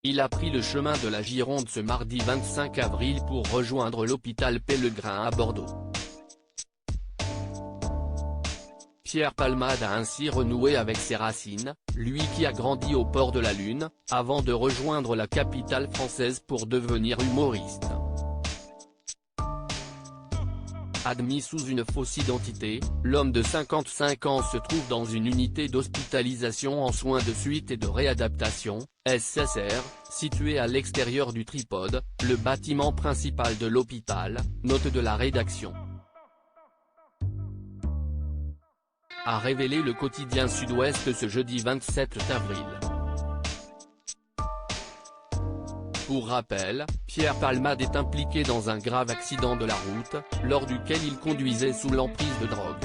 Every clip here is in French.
Il a pris le chemin de la Gironde ce mardi 25 avril pour rejoindre l'hôpital Pellegrin à Bordeaux. Pierre Palmade a ainsi renoué avec ses racines, lui qui a grandi au port de la Lune, avant de rejoindre la capitale française pour devenir humoriste. Admis sous une fausse identité, l'homme de 55 ans se trouve dans une unité d'hospitalisation en soins de suite et de réadaptation, SSR, située à l'extérieur du tripode, le bâtiment principal de l'hôpital, note de la rédaction. A révélé le quotidien Sud-Ouest ce jeudi 27 avril. Pour rappel, Pierre Palmade est impliqué dans un grave accident de la route, lors duquel il conduisait sous l'emprise de drogue.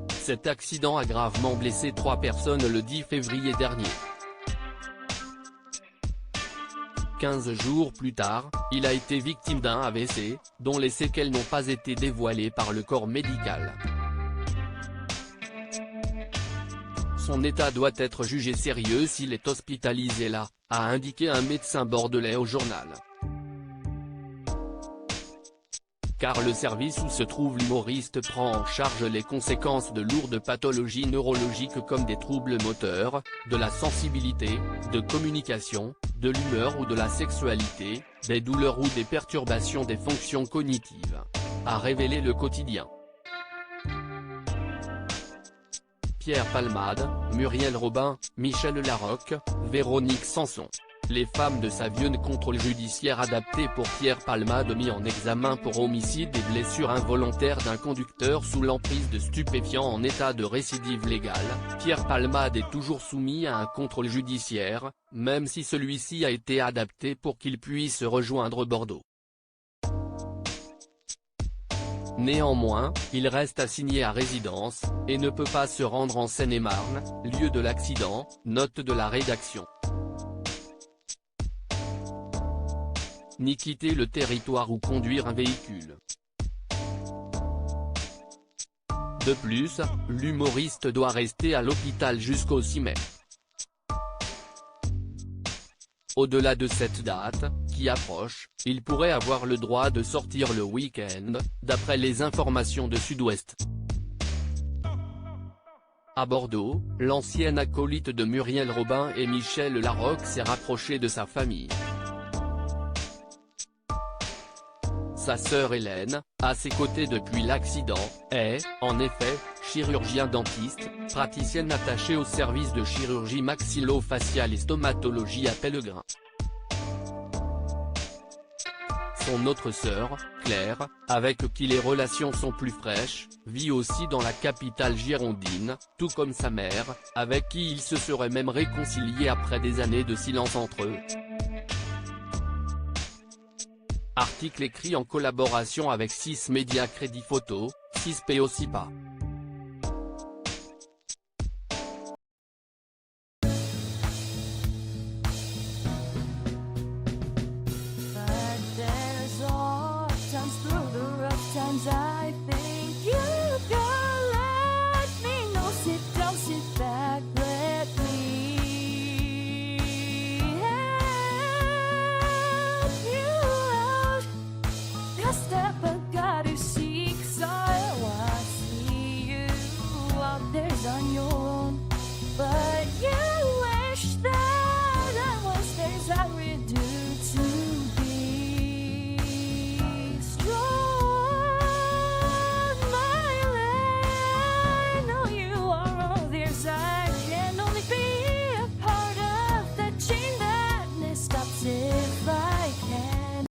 Cet accident a gravement blessé 3 personnes le 10 février dernier. 15 jours plus tard, il a été victime d'un AVC, dont les séquelles n'ont pas été dévoilées par le corps médical. Son état doit être jugé sérieux s'il est hospitalisé là, a indiqué un médecin bordelais au journal. Car le service où se trouve l'humoriste prend en charge les conséquences de lourdes pathologies neurologiques comme des troubles moteurs, de la sensibilité, de communication, de l'humeur ou de la sexualité, des douleurs ou des perturbations des fonctions cognitives. A révélé le quotidien. Pierre Palmade, Muriel Robin, Michel Larocque, Véronique Sanson. Les femmes de Savieux, contrôle judiciaire adapté pour Pierre Palmade mis en examen pour homicide et blessure involontaire d'un conducteur sous l'emprise de stupéfiants en état de récidive légale. Pierre Palmade est toujours soumis à un contrôle judiciaire, même si celui-ci a été adapté pour qu'il puisse rejoindre Bordeaux. Néanmoins, il reste assigné à résidence, et ne peut pas se rendre en Seine-et-Marne, lieu de l'accident, note de la rédaction. Ni quitter le territoire ou conduire un véhicule. De plus, l'humoriste doit rester à l'hôpital jusqu'au 6 mai. Au-delà de cette date, qui approche, il pourrait avoir le droit de sortir le week-end, d'après les informations de Sud-Ouest. À Bordeaux, l'ancienne acolyte de Muriel Robin et Michel Larocque s'est rapprochée de sa famille. Sa sœur Hélène, à ses côtés depuis l'accident, est, en effet, chirurgien-dentiste, praticienne attachée au service de chirurgie maxillo-faciale et stomatologie à Pellegrin. Son autre sœur, Claire, avec qui les relations sont plus fraîches, vit aussi dans la capitale girondine, tout comme sa mère, avec qui il se serait même réconcilié après des années de silence entre eux. Article écrit en collaboration avec 6 médias Crédit Photo, 6P aussi pas. I think you can let me know. Sit down, sit back, let me help you out. Just step, but God is